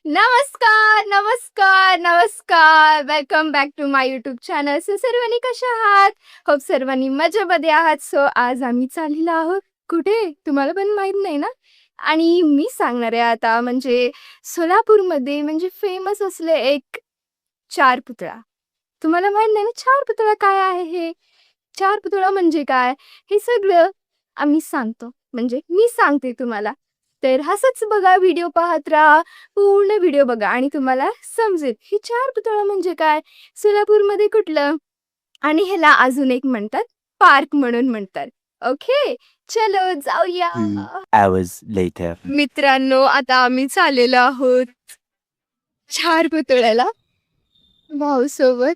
नमस्कार, नमस्कार, नमस्कार. Welcome back to my YouTube channel. So सर्वांनी कशा आहात? होप सर्वांनी मजेमध्ये आहात. सो आज आम्ही चाललेलो आहोत कुठे? तुम्हाला पण माहीत नाही ना? आणि मी सांगणार आहे आता म्हणजे सोलापूरमध्ये म्हणजे फेमस असले एक चार पुतळा. तुम्हाला माहीत नाही ना चार पुतळा काय आहे हे? चार पुतळा म्हणजे काय? हे सगळं आम्ही सांगतो. म्हणजे मी सांगते तुम्हाला. तर असंच बघा, व्हिडिओ पाहत राहा. पूर्ण व्हिडिओ बघा आणि तुम्हाला समजेल. हे चार पुतळा म्हणजे काय? सोलापूरमध्ये कुठलं? आणि ह्याला अजून एक म्हणतात, पार्क म्हणून म्हणतात. ओके. चलो जाऊया. 2 hours later. मित्रांनो, आता आम्ही चाललेलो आहोत चार पुतळ्याला भाऊसोबत.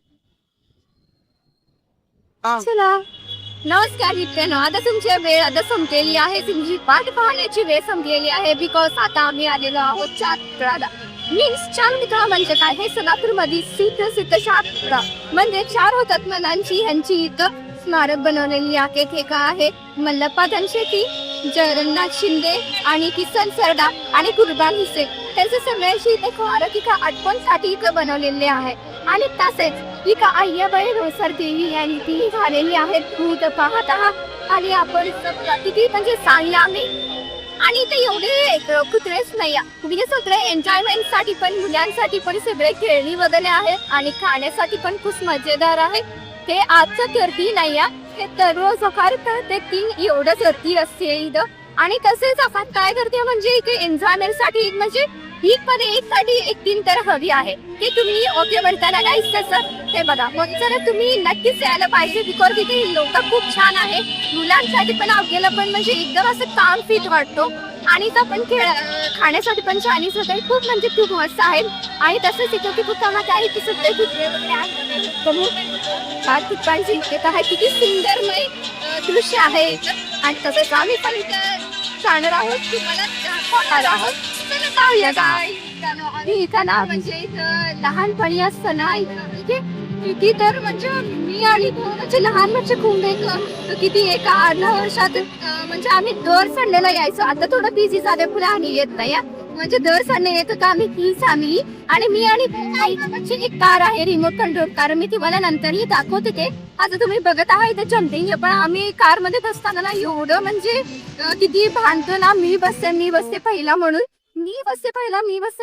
चला. नमस्कार मित्रांनो, आता तुमची वेळ आता संपलेली आहे. तुमची वाट पाहण्याची वेळ संपलेली आहे. बिकॉज आता आम्ही आलेलो आहोत चार पुतळ्याला. मीन्स चार पुतळा म्हणजे काय? हे सोलापूरमध्ये सिद्ध चार पुतळा म्हणजे चार होतात मुलांची, ह्यांची इथं स्मारक बनवलेली आहे. हे का आहे? मल्लप्पा धनशेट्टी, जगन्नाथ शिंदे आणि किसन सरडा आणि कुर्बान हुसेन त्यांचं सगळ्यांशी इथे स्मारक इथं आठवणसाठी इथं बनवलेले आहे. आणि तसेच इथं अय्याबाई रोसर देवी यांनी ती झालेली आहेत भूत पाहत आहात. आणि आपण किती म्हणजे सांगले आम्ही. आणि इथे एवढे कुत्रेच नाही म्हणजे सगळे एन्जॉयमेंटसाठी पण मुलांसाठी पण सगळे खेळणी वगैरे आहेत आणि खाण्यासाठी पण खूप मजेदार आहे. ते आजचं गर्दी नाही ते दररोज सकाळ ते 3 एवढं गर्दी असते इथं. आणि तसेच आपण काय करते म्हणजे इथे एन्जॉयमेंटसाठी म्हणजे ही पण एकसाठी एक दिन तर हवी आहे. ते तुम्ही ओके म्हणताना गाईस तसं हे बघा. मग जर तुम्ही नक्कीच यायला पाहिजे बिकॉज इथे लोक खूप छान आहे. मुलांसाठी पण आपल्याला पण म्हणजे एकदम असं काम फिट वाटतो. आणि इथं पण खाण्यासाठी पण चायनीज वगैरे खूप म्हणजे खूप मस्त आहे. आणि तसंच इथं की पुन्हा काही सुद्धा कुत्रे वगैरे आहे. किती सुंदरमय दृश्य आहे. आणि तसंच आम्ही पण इथं जाणार आहोत तुम्हाला दाखवणार आहोत. चला जाऊया काय. इथं ना म्हणजे इथं लहानपणी असताना म्हणजे किती तर म्हणजे मी आणि म्हणजे लहान म्हणजे खूप किती एका अर्ध्या वर्षात म्हणजे आम्ही दर संडेला यायचो. आता थोडं बिझी झाले पुढे आणि येत नाही म्हणजे दर संडे येत होतो आम्ही ही फॅमिली. आणि मी आणि म्हणजे एक कार आहे रिमोट कंट्रोल कार. मी तुम्हाला नंतरही दाखवते ते. आता तुम्ही बघत आहात इथे जम्पिंग. पण आम्ही कार मध्ये बसताना ना एवढं म्हणजे किती भांडतो ना, मी बसते पहिला म्हणून, मी बसते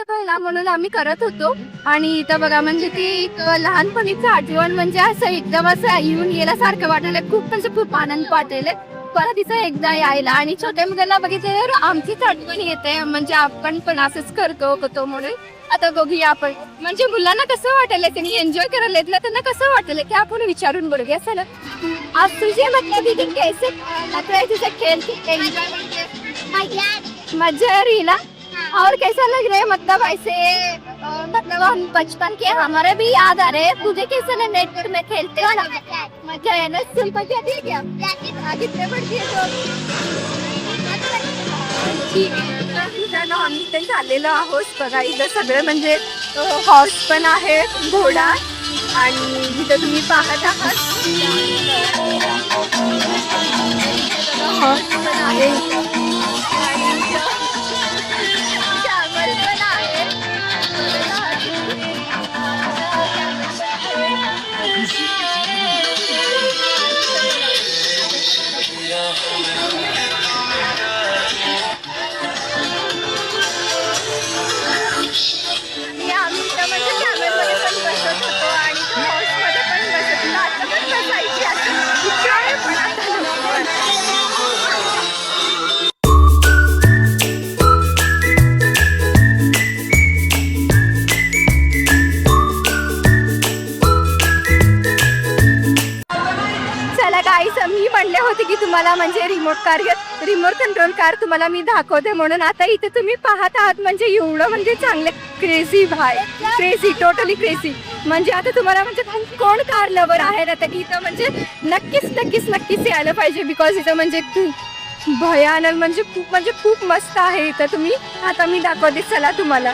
पहिला म्हणून आम्ही करत होतो. आणि इथं बघा म्हणजे ती एक लहानपणीचं आठवण म्हणजे असं एकदम असं येऊन गेल्यासारखं वाटायला खूप म्हणजे खूप आनंद वाटायला परत तिथं एकदा यायला. आणि छोट्या मुलांना बघितल्यावर आमचीच आठवण येते म्हणजे आपण पण असंच करतो म्हणून. आता बघूया आपण म्हणजे मुलांना कसं वाटायला, त्यांनी एन्जॉय करायला येतलं त्यांना कसं वाटलं की आपण विचारून बघूया. चला आज तुझे मतलब दीदी कैसे लग रहा है तुझे खेल के एंजॉय मजा रही ना? और कैसा लग रहा है मतलब ऐसे मतलब हम बचपन के हमारे भी याद आ रहे हैं. तुझे कैसे ना नेट में खेलते हो ना मजा है ना? सिंपल क्या दी क्या कितने बढ़ती है तो आम्ही इथे झालेलो आहोत बघा. इथं सगळं म्हणजे हॉर्स पण आहे, घोडा. आणि इथं तुम्ही पाहत आहात हॉर्स पण आहे. कॅमल पण आहे. आम्ही इथं म्हणजे कॅमेरमध्ये पण बसत होतो आणि हॉर्समध्ये पण बसत होतो. आता पण बसायची अशी इच्छा आहे पण आता चला गाईस, मी म्हणले होते की तुम्हाला म्हणजे रिमोट कंट्रोल कार तुम्हाला मी दाखवते म्हणून. आता इथे तुम्ही पाहत आहात म्हणजे एवढं म्हणजे चांगले क्रेझी क्रेझी टोटली क्रेझी. म्हणजे आता तुम्हाला म्हणजे कोण कार लवर आहे ना तर इथं म्हणजे नक्कीच यायला पाहिजे. बिकॉज इथं म्हणजे भयानक म्हणजे खूप मस्त आहे इथं. तुम्ही आता मी दाखवते चला तुम्हाला.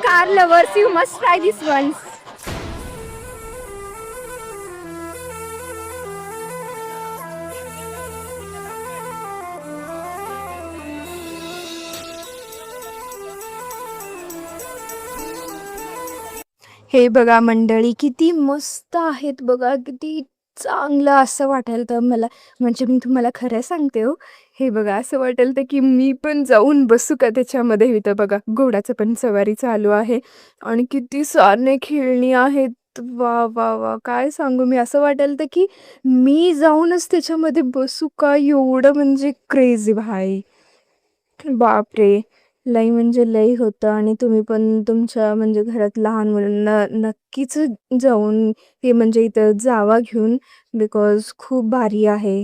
Car lovers you must try this once. हे बघा मंडळी, किती मस्त आहेत बघा, किती चांगलं असं वाटेल तर मला, म्हणजे मी तुम्हाला खरं सांगते हो. हे बघा असं वाटेल तर की मी पण जाऊन बसू का त्याच्यामध्ये. इथं बघा घोड्याचं पण सवारी चालू आहे आणि किती सारे खेळणी आहेत. वाह! वाह! वाह! काय सांगू मी, असं वाटेल तर की मी जाऊनच त्याच्यामध्ये बसू का, एवढं म्हणजे क्रेझी भाई. बापरे! लई म्हणजे लई होतं आणि तुम्ही पण तुमच्या म्हणजे घरात लहान मुलांना नक्कीच जाऊन हे म्हणजे इथं जावा घेऊन, बिकॉज खूप भारी आहे.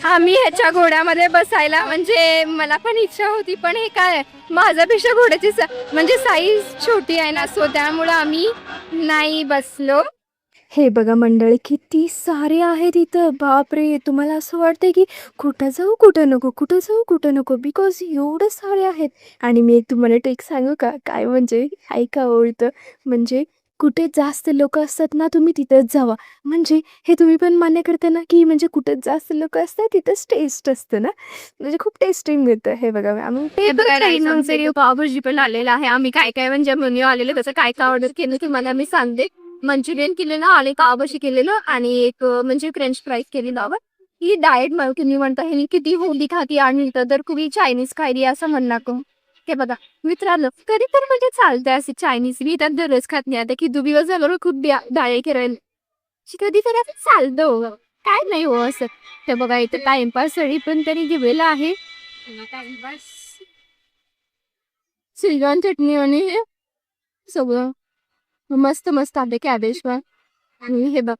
आम्ही ह्याच्या घोड्यामध्ये बसायला म्हणजे मला पण इच्छा होती, पण हे काय माझ्यापेक्षा घोड्याची म्हणजे साईज छोटी आहे ना, सो त्यामुळं आम्ही नाही बसलो. हे बघा मंडळी, किती सारे आहेत इथं. बापरे! तुम्हाला असं वाटतंय की कुठं जाऊ, कुठं नको, कुठं जाऊ, कुठं नको, बिकॉज एवढं सारे आहेत. आणि मी एक तुम्हाला ट्रिक सांगू का? काय म्हणजे ऐका हो इथं. म्हणजे कुठे जास्त लोकं असतात ना, तुम्ही तिथंच जावा. म्हणजे हे तुम्ही पण मान्य करता ना, की म्हणजे कुठे जास्त लोकं असतात तिथंच टेस्ट असतं ना, म्हणजे खूप टेस्टी मिळतं. हे बघा आम्ही ते हे पण बघा खायचं राईस आमचे. आमचे पावभाजी पण आलेलं आहे. आम्ही काय काय म्हणजे मेन्यू आलेलं त्याचं काय काय ऑर्डर केलं तुम्हाला मी सांगते. मंचुरियन केलेलं आणि पावभाजी केलेलं आणि एक म्हणजे फ्रेंच फ्राईज केलेलं हवं. ही डाएट तुम्ही म्हणता हे किती हेल्दी खाती आणि इथं तर तुम्ही चायनीज खायली असं म्हण नको. हे बघा मित्रांनो, कधी तर म्हणजे चालतंय असे चायनीज. मी तर दररोज खात नाही. आता किती दिवस झालं खूप डाएट करायला. कधी तरी असं चालतं हो. काय नाही हो असं. ते बघा इथं टाइमपाससाठी पण तरी दिलेलं आहे. टाइमपास शेजवान चटणी आणि हे सगळं मस्त मस्त आहे कॅबेज पण आणि हे बघ.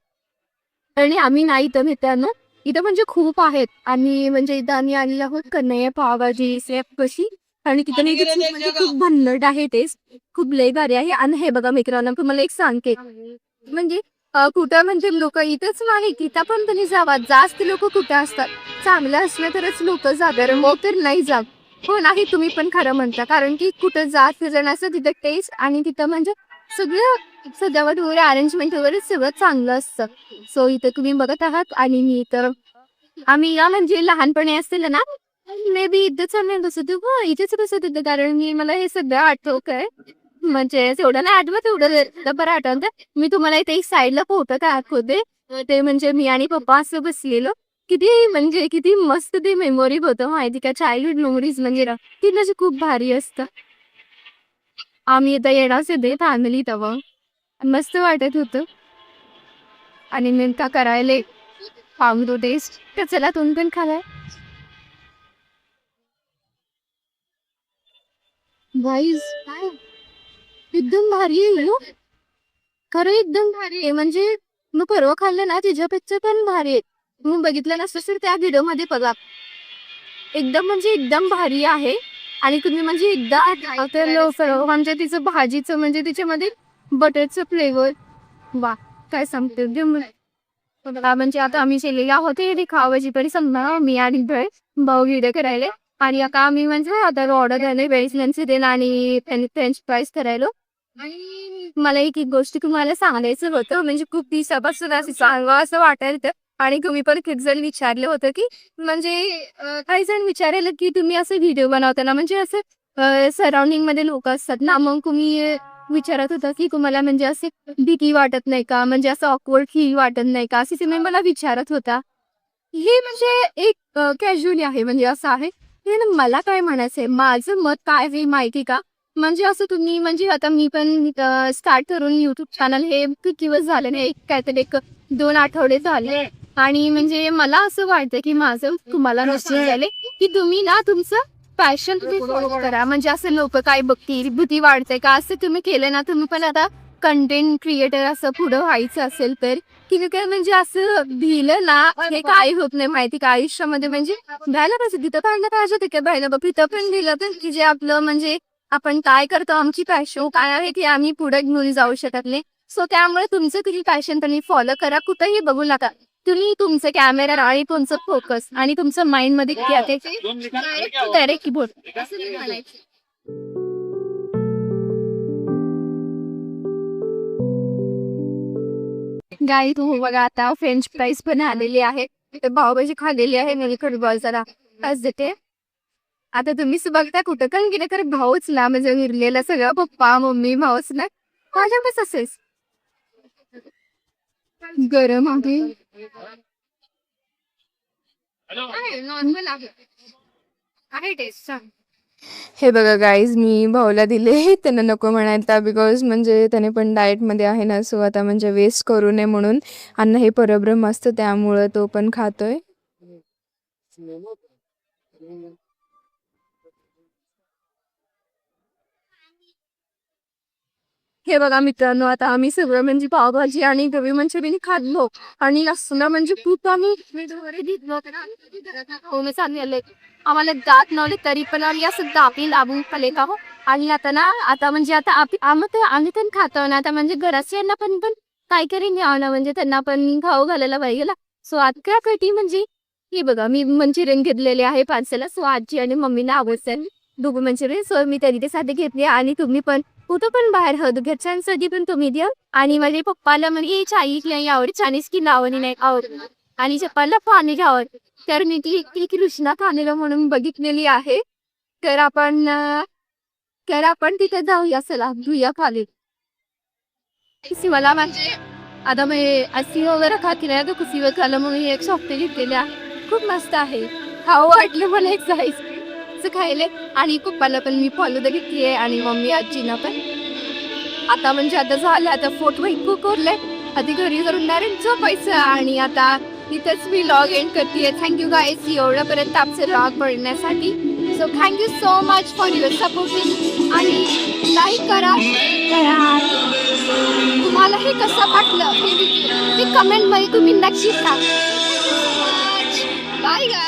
आणि आम्ही नाही इथं मित्रांनो, इथं म्हणजे खूप आहेत आणि म्हणजे इथं आम्ही आलेलो आहोत कन्हैया पावभाजी सेफ कशी आणि तिथं नाही इथं खूप म्हणजे खूप भन्नाट आहे टेस्ट. खूप लय भारी आहे आणि हे बघा मित्रांनो तुम्हाला एक सांगते म्हणजे कुठं म्हणजे लोक इथंच नाही तिथं पण तुम्ही जावा. जास्त लोक कुठं असतात चांगलं असलं तरच लोक जातात, मग तर नाही जात. हो नाही तुम्ही पण खरं म्हणता, कारण की कुठं जास्त जण असतं तिथं टेस्ट आणि तिथं म्हणजे सगळं सजावट वगैरे अरेंजमेंट वगैरे सगळं चांगलं असतं. सो इथं तुम्ही बघत आहात आणि मी तर आम्ही या म्हणजे लहानपणी असतील ना मे बी इथं चाललं बसत होतो, इथेच बसत होतं कारण मी मला हे सगळं आठवत आहे. म्हणजे तेवढं नाही आठवत तेवढं बरं आठवतं. मी तुम्हाला इथे एक साईडला फोटो दाखवते. ते म्हणजे मी आणि पप्पा असं बसलेलो. किती म्हणजे किती मस्त ते मेमोरी होतं माहिती का, चाइल्डहुड मेमोरीज म्हणजे ना ती म्हणजे खूप भारी असतं. आम्ही इथं येणारच होते फॅमिली तेव्हा. मस्त वाटत होतं आणि नेमका करायला फार्म टेस्ट तर चला तुम्ही पण खालाय. गाईज एकदम भारी आहे हो. खरं एकदम भारी आहे. म्हणजे मग परवा खाल्लं ना तिच्यापेक्षा पण भारी आहे. मग बघितलं नसतं तर त्या व्हिडिओमध्ये बघा. एकदम म्हणजे एकदम भारी आहे आणि तुम्ही म्हणजे एकदा तर म्हणजे तिचं भाजीचं म्हणजे तिच्यामध्ये बटरचं फ्लेवर वा काय सांगते म्हणजे आता आम्ही शेलेला होते ते खावायची तरी समजा मी आणि भाऊ व्हिडिओ करायला आणि आता आम्ही म्हणजे आता ऑर्डर द्यायला व्हेज लंच देणं आणि फ्रेंच फ्राईज करायला. आणि मला एक गोष्ट तुम्हाला सांगायचं होतं म्हणजे खूप दिवसापासून असं सांगा असं वाटायला आणि तुम्ही पण खूप जण विचारलं होतं की म्हणजे काही जण विचारायला की तुम्ही असं व्हिडिओ बनवताना म्हणजे असं सराउंडिंग मध्ये लोक असतात ना, मग तुम्ही विचारत होता की तुम्हाला म्हणजे असे भीती वाटत नाही का, म्हणजे असं ऑकवर्ड फील वाटत नाही का, असे तुम्ही मला विचारत होता. हे म्हणजे एक कॅज्युअली आहे म्हणजे असं आहे. हे ना मला काय म्हणायचंय माझं मत काय आहे माहिती का, म्हणजे असं तुम्ही म्हणजे आता मी पण स्टार्ट करून युट्यूब चॅनल हे खूप दिवस झाले नाही, काहीतरी एक 2 आठवडे झाले आणि म्हणजे मला असं वाटतं की माझं तुम्हाला नसून झाले की तुम्ही ना तुमचं पॅशन तुम्ही फॉलो करा. म्हणजे असं लोक काय बघतील भीती वाटते का असं तुम्ही केलं ना, तुम्ही पण आता कंटेंट क्रिएटर असं पुढं व्हायचं असेल तर की काय म्हणजे असं भिलं ना हे काही होत नाही माहिती का आयुष्यामध्ये. म्हणजे भ्यायला पाहिजे तिथं काय ना पाहिजे ते भ्यायला बघ तिथं पण दिलं तर की जे आपलं म्हणजे आपण काय करतो आमची पॅशन काय आहे की आम्ही पुढे घेऊन जाऊ शकत नाही. सो त्यामुळे तुमचं तुम्ही पॅशन तुम्ही फॉलो करा, कुठेही बघू नका. तुम्ही तुमचं कॅमेरा आणि तुमचं फोकस आणि तुमचं माइंड मध्ये डायरेक्ट कीबोर्ड असं नाही म्हणायचं. गाई तू बघा आता फ्रेंच फ्राईज पण आलेली आहे, पावभाजी खाल्लेली आहे मी खरं जरा आज देते. आता तुम्हीच बघता कुठं पण गेले तर भाऊच ना म्हणजे उरलेला सगळं पप्पा मम्मी भाऊच ना माझ्या कसं असेल गरम आहे नॉर्मल आहे टेस्ट. हे बघा गाईज, मी भाऊला दिले, त्यांना नको म्हणायला बिकॉज म्हणजे त्याने पण डाएटमध्ये आहे ना, सो आता म्हणजे वेस्ट करू नये म्हणून. अन्न हे परब्रह्म असतं, त्यामुळं तो पण खातोय. हे बघा मित्रांनो, आता आम्ही सगळं म्हणजे पावभाजी आणि गोबी मंचुरियन खाल्लो आणि असं म्हणजे खूप आम्ही आम्हाला दात नव्हते तरी पण आम्ही असं दाबी लावून खाल्ले का हो. आणि आता म्हणजे आता आम्ही पण खातो ना, आता म्हणजे घराच्यांना पण काहीतरी न्यावं ना, म्हणजे त्यांना पण खाऊ घालायला पाहिजे. सो आता कधी म्हणजे हे बघा, मी मंचुरियन घेतलेले आहे पार्सलला. सो आजी आणि मम्मीला आवडतं गोबी मंचुरियन, सो मी त्यांच्यासाठी घेतले. आणि तुम्ही पण कुठं पण बाहेर घरच्यांसाठी पण तुम्ही द्या. आणि माझ्या पप्पाला म्हणजे चायनीज नाही आवडत, चायनीज की लावणी नाही आवडत, आणि पप्पाला पाणी आवडत, तर मी ती कृष्णा खाणेला म्हणून बघितलेली आहे. तर आपण तिथे जाऊया, चला धुया खाली. मला म्हणजे आता मी असी वगैरे खाते नाही, तर कुसीवर खाल्लं म्हणून एक शॉपते घेतलेल्या खूप मस्त आहे. खावं वाटलं मला एक असं खायले. आणि पप्पाला पण मी फॉलो घेतली आहे आणि मम्मी आजीना पण. आता म्हणजे आता झालं, आता फोटो खूप करले, आधी घरी करून डायरेक्ट झोपायचं. आणि आता इथेच मी लॉग एंड करते. थँक्यू गाईज एवढ्यापर्यंत आमचं लॉग बघण्यासाठी. So thank you so much for your supporting. आणि लाईक करा. तुम्हाला हे कसं वाटलं हे कमेंटमध्ये तुम्ही नक्की सांगा. बाय गाय.